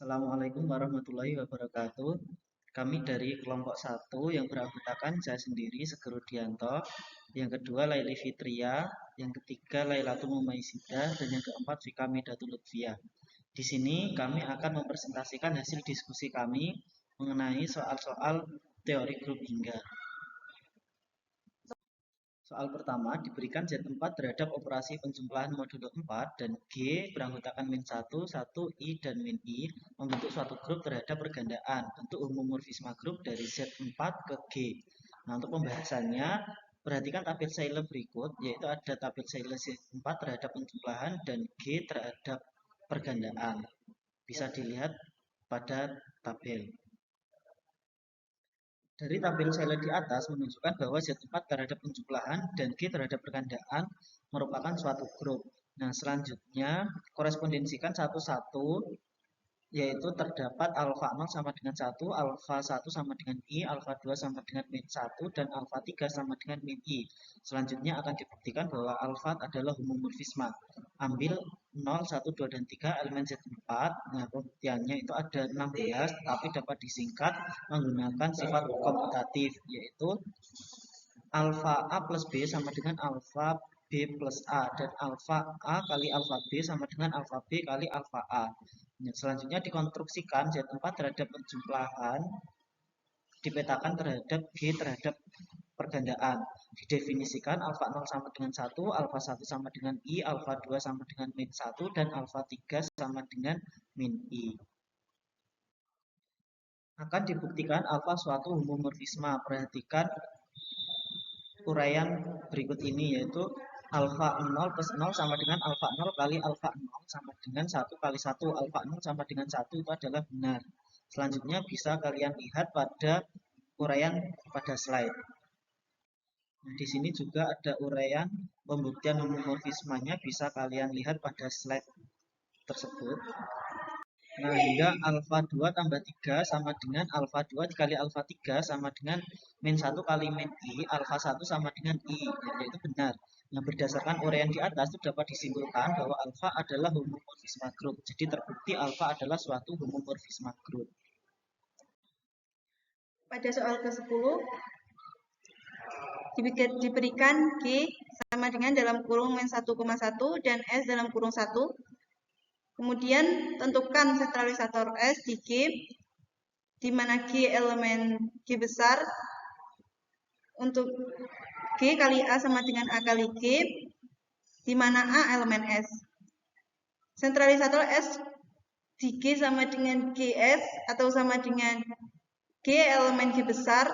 Assalamualaikum warahmatullahi wabarakatuh. Kami dari kelompok 1 yang beranggotakan saya sendiri, Seger Rudianto, yang kedua Laili Fitria, yang ketiga Lailatul Mumaisidah, dan yang keempat Vika Medatul Lutfiyah. Di sini kami akan mempresentasikan hasil diskusi kami mengenai soal-soal teori grup hingga. Soal pertama, diberikan Z4 terhadap operasi penjumlahan modulo 4 dan G beranggotakan min 1, 1, I, dan min I membentuk suatu grup terhadap pergandaan bentuk homomorfisme grup dari Z4 ke G. Nah, untuk pembahasannya, perhatikan tabel Taylor berikut, yaitu ada tabel Taylor Z4 terhadap penjumlahan dan G terhadap pergandaan. Bisa dilihat pada tabel. Dari tabel Taylor di atas menunjukkan bahwa Z4 terhadap penjumlahan dan G terhadap pergandaan merupakan suatu grup. Nah, selanjutnya korespondensikan satu-satu, yaitu terdapat alfa 0 sama dengan 1, alfa 1 sama dengan I, alfa 2 sama dengan min 1, dan alfa 3 sama dengan min I. Selanjutnya akan dibuktikan bahwa alfa adalah homomorfisme. Ambil 0, 1, 2, dan 3 elemen Z4. Nah, pembuktiannya itu ada 16, tapi dapat disingkat menggunakan sifat komutatif, yaitu alfa A plus B sama dengan alfa B plus A, dan alfa A kali alfa B sama dengan alfa B kali alfa A. Selanjutnya dikonstruksikan Z4 terhadap penjumlahan dipetakan terhadap G terhadap pergandaan. Didefinisikan alfa 0 sama dengan 1, alfa 1 sama dengan I, alfa 2 sama dengan min 1, dan alfa 3 sama dengan min I. Akan dibuktikan alfa suatu homomorfisme. Perhatikan uraian berikut ini, yaitu alfa 0 plus 0 sama dengan alfa 0 kali alfa 0 sama dengan 1 kali 1. Alfa 0 sama dengan 1 itu adalah benar. Selanjutnya bisa kalian lihat pada uraian pada slide. Nah, di sini juga ada uraian pembuktian homomorfismenya, bisa kalian lihat pada slide tersebut. Nah, hingga alfa 2 tambah 3 sama dengan alfa 2 dikali alfa 3 sama dengan min 1 kali min I, alfa 1 sama dengan I, yaitu benar. Nah, berdasarkan uraian di atas itu dapat disimpulkan bahwa alfa adalah homomorfisme grup. Jadi terbukti alfa adalah suatu homomorfisme grup. Pada soal ke-10, diberikan G sama dengan dalam kurung min 1,1 dan S dalam kurung 1. Kemudian tentukan sentralisator S di G, di mana G elemen G besar untuk G kali A sama dengan A kali G, di mana A elemen S. Sentralisator S di G sama dengan GS atau sama dengan G elemen G besar,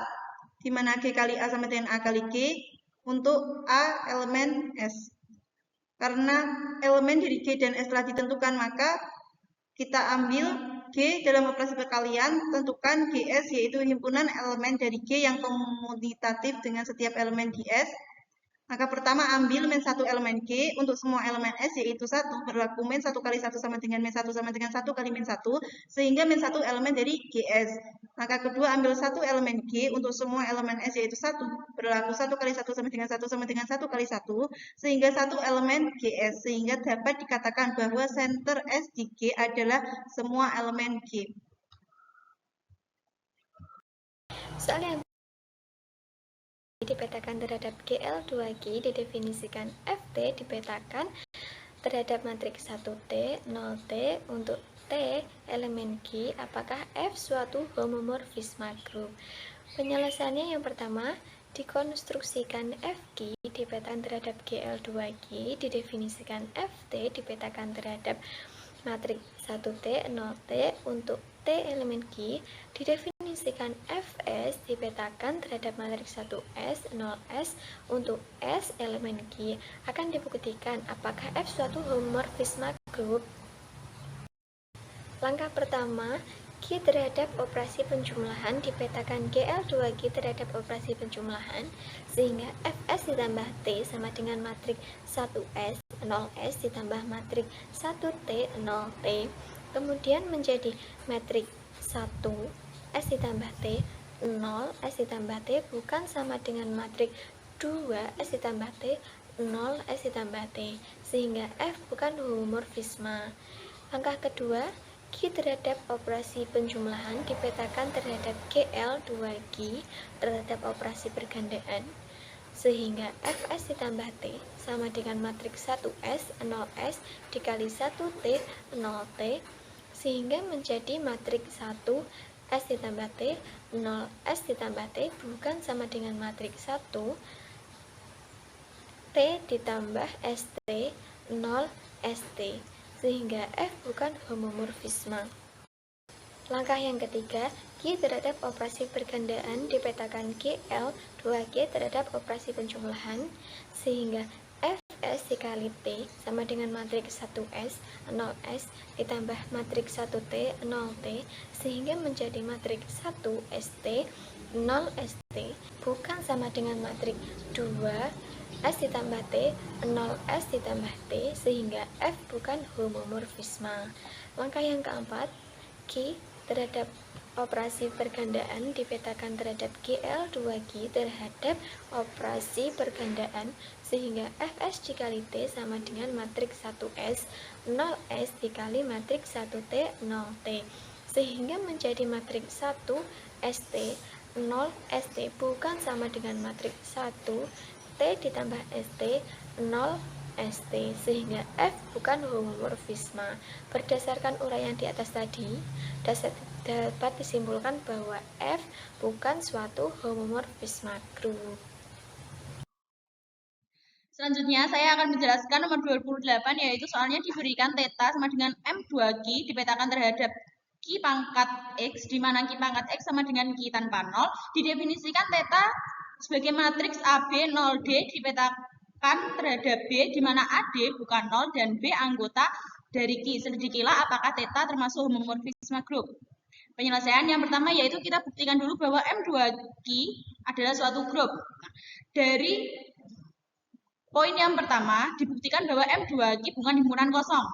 di mana G kali A sama dengan A kali G untuk A elemen S. Karena elemen dari G dan S telah ditentukan, maka kita ambil G dalam operasi perkalian, tentukan GS yaitu himpunan elemen dari G yang komutatif dengan setiap elemen di S. Maka pertama ambil min 1 elemen G untuk semua elemen S yaitu 1, berlaku min 1 kali 1 sama dengan min 1 sama dengan 1 kali min 1, sehingga min 1 elemen dari GS. Maka kedua ambil 1 elemen G untuk semua elemen S yaitu 1, berlaku 1 kali 1 sama dengan 1 sama dengan 1 kali 1, sehingga 1 elemen GS, sehingga dapat dikatakan bahwa center S di G adalah semua elemen G. Soal yang dipetakan terhadap GL2G didefinisikan FT dipetakan terhadap matriks 1T, 0T untuk T elemen G, apakah F suatu homomorfisme grup? Penyelesaiannya yang pertama, dikonstruksikan FG dipetakan terhadap GL2G, didefinisikan FT dipetakan terhadap matriks 1T, 0T untuk T elemen G, didefinisikan Fs dipetakan terhadap matriks 1S, 0S untuk S elemen G. Akan dibuktikan apakah F suatu homomorfisme grup. Langkah pertama, G terhadap operasi penjumlahan dipetakan GL2G terhadap operasi penjumlahan, sehingga Fs ditambah T sama dengan matriks 1S, 0S ditambah matriks 1T, 0T. Kemudian menjadi matriks 1 S ditambah T, 0 S ditambah T bukan sama dengan matriks 2 S ditambah T, 0 S ditambah T, sehingga F bukan homomorfisme. Langkah kedua, G Q terhadap operasi penjumlahan dipetakan terhadap GL 2Q terhadap operasi pergandaan, sehingga Fs ditambah T sama dengan matriks 1S 0S dikali 1T 0T, sehingga menjadi matriks 1 S ditambah T 0S ditambah T bukan sama dengan matriks 1 T ditambah ST 0 ST, sehingga F bukan homomorfisme. Langkah yang ketiga, Q terhadap operasi pergandaan dipetakan GL 2G terhadap operasi penjumlahan, sehingga Fs dikali T sama dengan matriks 1S 0S ditambah matriks 1T 0T, sehingga menjadi matriks 1 ST 0 ST bukan sama dengan matriks 2 S ditambah T 0S ditambah T, sehingga F bukan homomorfisme. Langkah yang keempat, Q terhadap operasi pergandaan dipetakan terhadap GL 2G terhadap operasi pergandaan, sehingga Fs dikali T sama dengan matriks 1S 0S dikali matriks 1T 0T, sehingga menjadi matriks 1 ST 0 ST bukan sama dengan matriks 1 T ditambah ST 0 ST, sehingga F bukan homomorfisme. Berdasarkan uraian di atas tadi, dapat disimpulkan bahwa F bukan suatu homomorfisme grup. Selanjutnya saya akan menjelaskan nomor 28, yaitu soalnya diberikan theta sama dengan M2Q dipetakan terhadap Q pangkat X, di mana Q pangkat X sama dengan Q tanpa 0. Didefinisikan theta sebagai matriks AB 0D dipetakan terhadap B, di mana AD bukan 0 dan B anggota dari Q. Selidikilah apakah theta termasuk homomorfisme grup. Penyelesaian yang pertama yaitu kita buktikan dulu bahwa M2Q adalah suatu grup. Dari poin yang pertama dibuktikan bahwa M2Q bukan himpunan kosong.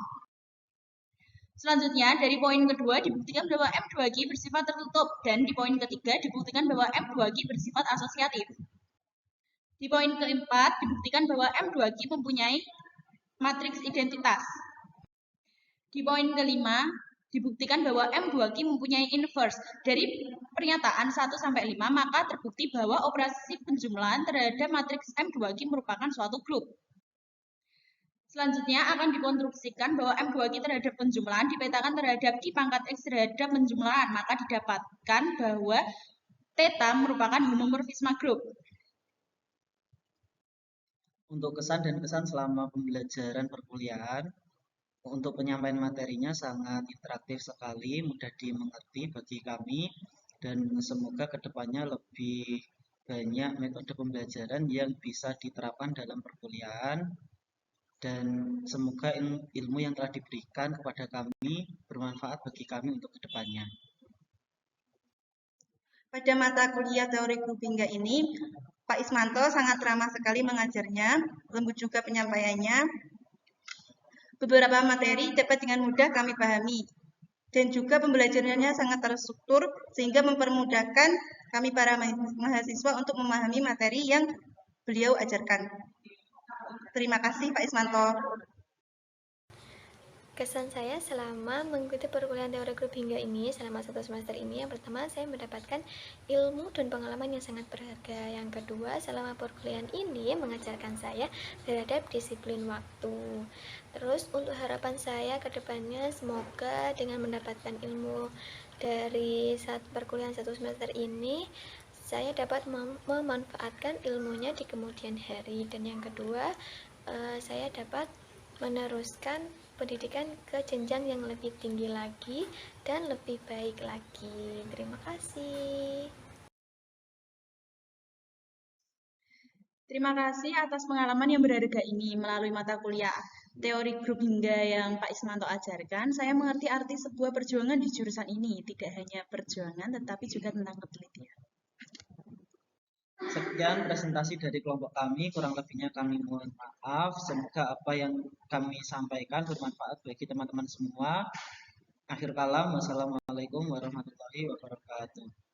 Selanjutnya dari poin kedua dibuktikan bahwa M2Q bersifat tertutup, dan di poin ketiga dibuktikan bahwa M2Q bersifat asosiatif. Di poin keempat dibuktikan bahwa M2Q mempunyai matriks identitas. Di poin kelima dibuktikan bahwa M2Q mempunyai inverse. Dari pernyataan 1-5 maka terbukti bahwa operasi penjumlahan terhadap matriks M2Q merupakan suatu grup. Selanjutnya akan dikonstruksikan bahwa M2Q terhadap penjumlahan dipetakan terhadap Q pangkat X terhadap penjumlahan, maka didapatkan bahwa theta merupakan homomorfisme grup. Untuk kesan dan kesan selama pembelajaran perkuliahan, untuk penyampaian materinya sangat interaktif sekali, mudah dimengerti bagi kami, dan semoga kedepannya lebih banyak metode pembelajaran yang bisa diterapkan dalam perkuliahan, dan semoga ilmu yang telah diberikan kepada kami bermanfaat bagi kami untuk kedepannya. Pada mata kuliah teori grup hingga ini, Pak Ismanto sangat ramah sekali mengajarnya, lembut juga penyampaiannya. Beberapa materi dapat dengan mudah kami pahami, dan juga pembelajarannya sangat terstruktur sehingga mempermudahkan kami para mahasiswa untuk memahami materi yang beliau ajarkan. Terima kasih Pak Ismanto. Kesan saya selama mengikuti perkuliahan teori grup hingga ini, selama 1 semester ini, yang pertama saya mendapatkan ilmu dan pengalaman yang sangat berharga. Yang kedua, selama perkuliahan ini mengajarkan saya terhadap disiplin waktu. Terus untuk harapan saya ke depannya, semoga dengan mendapatkan ilmu dari perkuliahan 1 semester ini, saya dapat memanfaatkan ilmunya di kemudian hari. Dan yang kedua, saya dapat meneruskan pendidikan ke jenjang yang lebih tinggi lagi dan lebih baik lagi. Terima kasih. Terima kasih atas pengalaman yang berharga ini. Melalui mata kuliah teori grup hingga yang Pak Ismanto ajarkan, saya mengerti arti sebuah perjuangan di jurusan ini. Tidak hanya perjuangan, tetapi juga tentang penelitian. Sekian presentasi dari kelompok kami, kurang lebihnya kami mohon maaf. Semoga apa yang kami sampaikan bermanfaat bagi teman-teman semua. Akhir kalam, wassalamualaikum warahmatullahi wabarakatuh.